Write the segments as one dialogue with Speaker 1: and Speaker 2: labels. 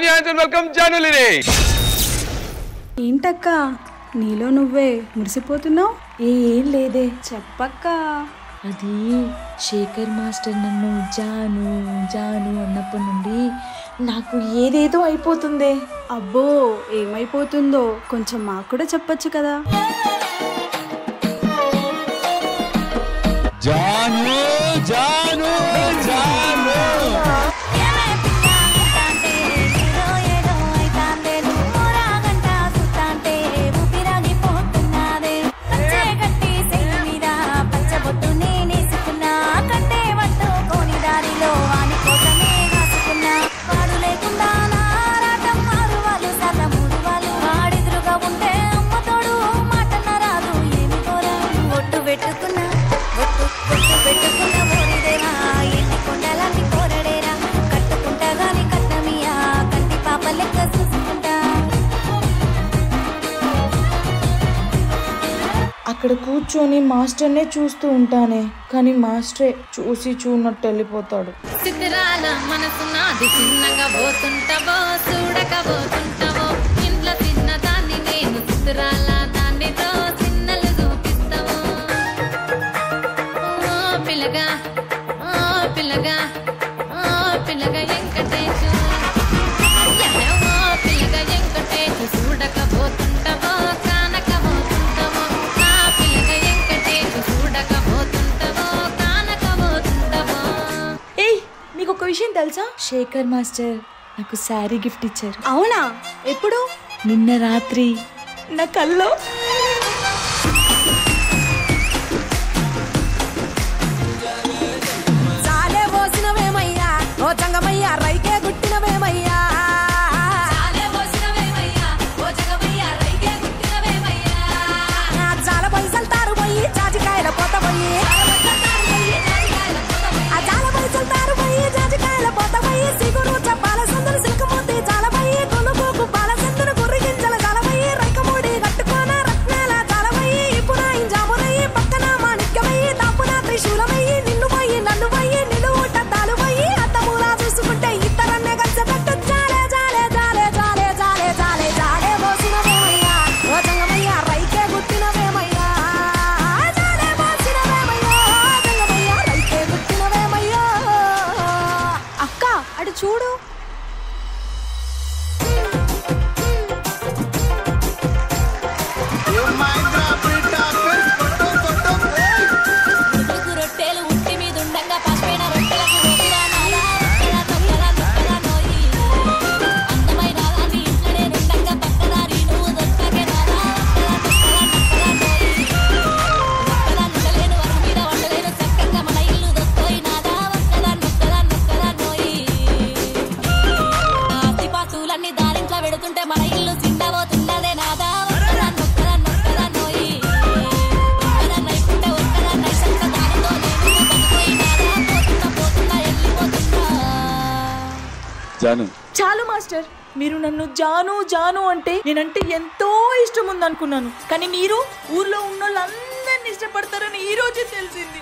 Speaker 1: your hands and welcome Janulini.
Speaker 2: ఏంటక్క నీలో నువ్వే మురిసిపోతున్నావు?
Speaker 3: ఏం లేదే,
Speaker 2: చెప్పక్క.
Speaker 3: అది శేఖర్ మాస్టర్ నన్ను జాను జాను అన్నప్పటి నుండి నాకు ఏదేదో అయిపోతుందే.
Speaker 2: అబ్బో ఏమైపోతుందో కొంచెం మాకు కూడా చెప్పొచ్చు కదా.
Speaker 1: జాను జాను జాను
Speaker 3: అక్కడ కూర్చొని మాస్టర్నే చూస్తూ ఉంటానే, కానీ మాస్టరే చూసి చూడనట్టు వెళ్ళిపోతాడు.
Speaker 4: చిత్రాల మనసు నాది చిన్నగా పోతుంటావో చూడకపోతుంటావో ఇంట్లో చిన్న దాన్ని నేను చిత్రాల దాన్నితో చిన్నలు చూపిస్తావు. ఓ పిల్లగా ఓ పిల్లగా ఓ పిల్లగా వెంకటేశు ఓ పిల్లగా వెంకటేశు చూడకపోతుంటావో కానకపోతుంటావో నా పిల్లగా వెంకటేశు చూడకపోతుంటావో కానకపోతుంటావో.
Speaker 3: ఏయ్, మీకు ఒక విషయం తెలుసా? శేఖర్ మాస్టర్ నాకు శారీ గిఫ్ట్ ఇచ్చారు.
Speaker 2: అవునా? ఎప్పుడు?
Speaker 3: నిన్న రాత్రి నా కల్లో.
Speaker 5: చాలే పోసినవేమయ్యా ఓ జంగమయ్యా, రైకే గుట్టినవేమయ్యా. జాల పైసలు తారు పోయి జాజికాయల పోత పోయి, ఆ జాల పైసలు తారు పోయి జాజికాయల పోత పోయి, సిగురు చెప్పాల సందులు సిల్కమూతి జాలపోయి, కొనుగోకు పాల సందులు గుర్రి గింజల జాలపోయి, రైకమూడి కట్టుకోన రత్నాల జాలపోయి, ఇప్పుడు ఇంజామురయ్యి పక్కన మాణిక్యమయ్యి, దాపున త్రిశూలమయ్యి, నిన్ను పోయి నన్ను పోయి నిలువుట తాలు పోయి, అత్తమూలా చూసుకుంటే ఇద్దరన్నే కలిసి పెట్టు. జాలే జాలే జాలే జాలే జాలే జాలే జాలే పోసినవేమయ్యా ఓ జంగమయ్యా, రైకే గుట్టినవేమయ్యా. జాలే పోసినవేమయ్యా ఓ జంగమయ్యా, రైకే గుట్టినవేమయ్యా.
Speaker 2: అక్క అటు చూడు.
Speaker 4: ఉడుకు రొట్టెలు ఉట్టి మీద ఉండంగా పసిపోయిన రొట్టెలకు రోగిరా నాలా ఒక్కరా తొక్కరా నొక్కరా నోయి. అందమైన రాణి ఇంట్లోనే ఉండంగా పక్కదారి నువ్వు దొక్కకే నాలా ఒక్కరా తొక్కరా నొక్కరా నోయి. ఒక్కదా నుండలేను వరకు మీద వండలేను చక్కగా మన ఇల్లు దొక్కోయి నాదా ఒక్కదా నొక్కరా నొక్కరా నోయి. ఆస్తి పాస్తులన్నీ దారింట్లో పెడుతుంటే మన ఇల్లు చిందబోతున్నదే నాదా ఒక్కదా నొక్కరా నొక్కరా నోయి.
Speaker 1: జాను
Speaker 3: చాలు మాస్టర్, మీరు నన్ను జాను జాను అంటే నేనంటే ఎంతో ఇష్టం ఉందనుకున్నాను, కానీ మీరు ఊర్లో ఉన్న వాళ్ళందరినీ ఇష్టపడతారని ఈ రోజే తెలిసింది.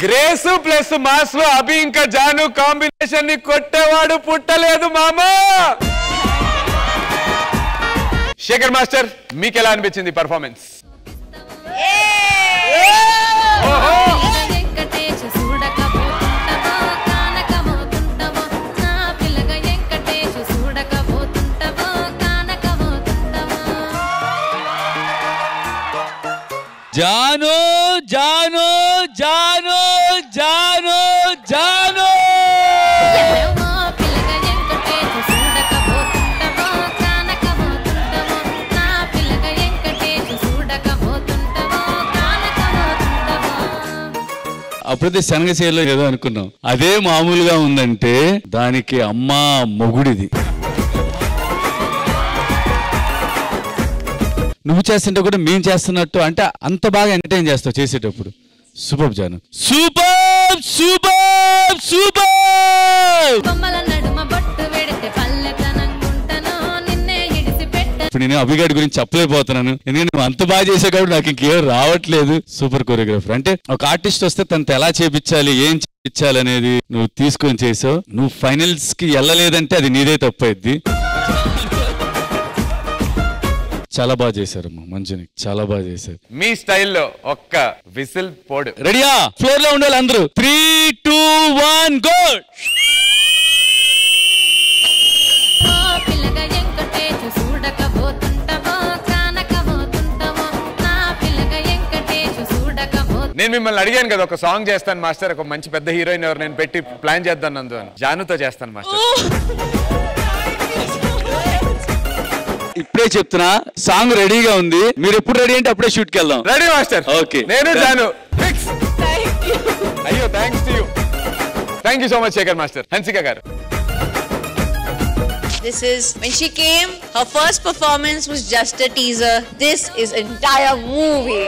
Speaker 1: గ్రేస్ ప్లస్ మాస్ లో అభి ఇంకా జాను కాంబినేషన్ ని కొట్టేవాడు పుట్టలేదు మామా. శేఖర్ మాస్టర్, మీకు ఎలా అనిపించింది పర్ఫార్మెన్స్?
Speaker 6: జాను జాను జాను జాను జాను
Speaker 1: అప్పుడైతే శనగసేలో ఏదో అనుకున్నాం. అదే మామూలుగా ఉందంటే దానికి అమ్మా మొగుడిది. నువ్వు చేస్తుంటే కూడా మేము చేస్తున్నట్టు అంటే అంత బాగా ఎంటర్టైన్ చేస్తావు చేసేటప్పుడు. Super Janu, super super super. ఇప్పుడు నేను అభిగాడి గురించి చెప్పలేకపోతున్నాను, ఎందుకంటే నువ్వు అంత బాగా చేసే కాబట్టి నాకు ఇంకేం రావట్లేదు. సూపర్ కొరియోగ్రాఫర్ అంటే ఒక ఆర్టిస్ట్ వస్తే తనతో ఎలా చేపించాలి, ఏం చేపించాలి అనేది నువ్వు తీసుకొని చేసావు. నువ్వు ఫైనల్స్ కి వెళ్ళలేదంటే అది నీదే తప్పైద్ది. చాలా బాగా చేశారమ్మా, మంజుని చాలా బాగా చేశారు. మీ స్టైల్లో ఒక్క విసిల్ పోడు. రెడీయా? ఫ్లోర్ లో ఉండాలి అందరూ. 3, 2, 1 గో. నేను మిమ్మల్ని అడిగాను కదా ఒక సాంగ్ చేస్తాను మాస్టర్, ఒక మంచి పెద్ద హీరోయిన్ ఎవరు నేను పెట్టి ప్లాన్ చేద్దాను నందు అని. జానుతో చేస్తాను మాస్టర్. ఇప్పుడే చెప్తున్నా, సాంగ్ రెడీగా ఉంది. మీరు ఎప్పుడు రెడీ అంటే అప్పుడే షూట్ కి వెళ్దాం. Ready master? ఓకే. నేను జాను ఫిక్స్. అయ్యో thanks to you. Thank you so much Shekhar master. Hansika గారు.
Speaker 6: This is when she came, her first performance was just a teaser. This is entire movie.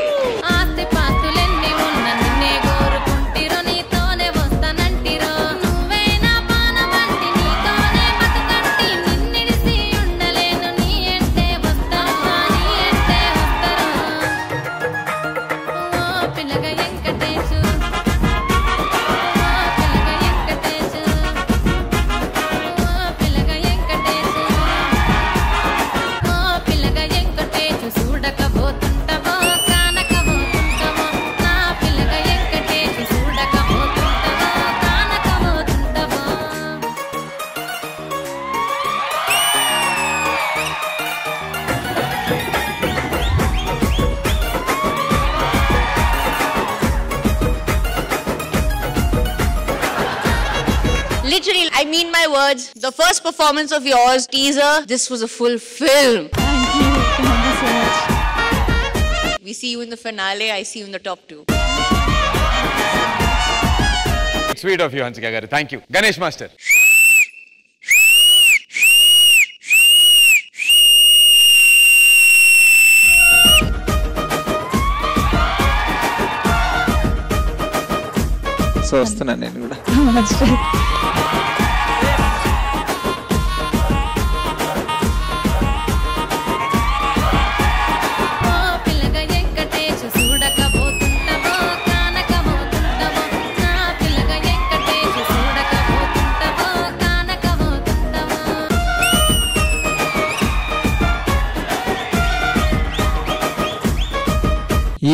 Speaker 6: Literally, I mean my words. The first performance of yours, teaser, this was a full film.
Speaker 2: Thank you so much.
Speaker 6: We see you in the finale, I see you in the top 2.
Speaker 1: Sweet of you, Hansika garu. Thank you. Ganesh Master.
Speaker 7: So వస్తున్నాను నేను కూడా.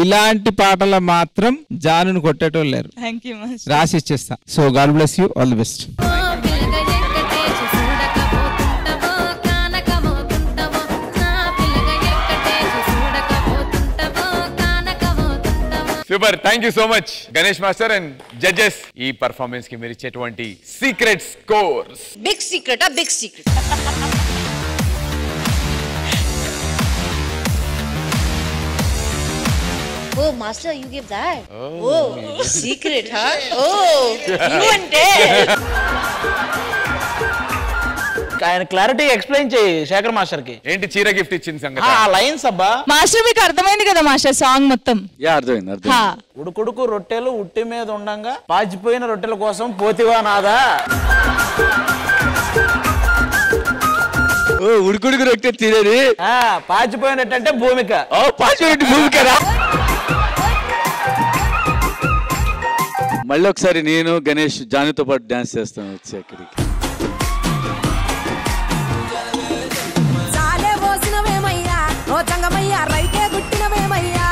Speaker 7: ఇలాంటి పాటలు మాత్రం జానును కొట్టేటోళ్ళు లేరు. రాసి ఇచ్చేస్తా. So God bless you, all the best.
Speaker 1: Super. Thank you so much Ganesh master and judges. ఈ పర్ఫార్మెన్స్ కి మీరు ఇచ్చేటువంటి secret scores.
Speaker 6: Big secret, a big secret. Oh, master, you give that? Oh, secret, huh? Oh, you and Ted.
Speaker 8: ఆయన clarity explain చేయి Shekhar master కి.
Speaker 1: ఏంటి చీర gift ఇచ్చింది సంగతి?
Speaker 8: ఆ లైన్స్ అబ్బా.
Speaker 3: మాస్టర్ మీకు అర్థమైంది కదా మాస్టర్ సాంగ్ మొత్తం?
Speaker 1: యా అర్థమైంది.
Speaker 8: ఉడుకుడుకు రొట్టెలు ఉట్టి మీద ఉండంగా పాచిపోయిన రొట్టెల కోసం పోతివా నాదా.
Speaker 1: ఉడుకుడుకు రొట్టె తినేది
Speaker 8: పాచిపోయినట్టంటే భూమిక.
Speaker 1: పాచిపోయినట్టు భూమికరా. మళ్ళీ ఒకసారి నేను గణేష్ జానుతో పాటు డాన్స్ చేస్తాను వచ్చి అక్కడికి.
Speaker 5: చాలే పోసినవేమయ్యా ఓ చంగమయ్యా రైకే గుట్టినవేమయ్యా.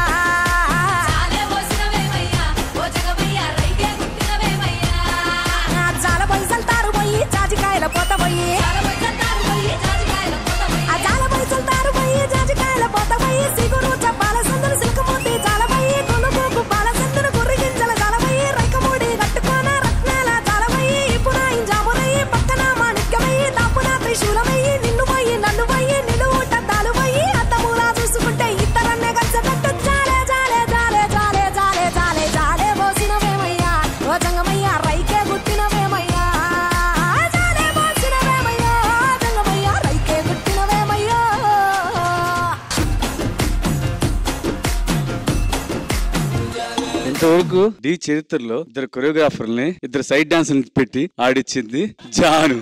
Speaker 5: చాలా పైసలు తారు పోయి జాజికాయల పోత పోయి. చాలా పైసలు తారు పోయి జాజికాయల పోత పోయి. సిగురు చెప్పాల సందులు సిల్కమూర్తి చాలా పోయి. కొనుగోకు పాల సందులు గుర్రి గింజల చాలా పోయి. రైకమూడి కట్టుకోన రత్నాల చాలా పోయి. ఇప్పుడు జామురయ్యి
Speaker 1: ఇంతవరకు డి చరిత్రలో ఇద్దరు కొరియోగ్రాఫర్ని, ఇద్దరు సైడ్ డాన్సర్ని పెట్టి ఆడిచ్చింది జాను.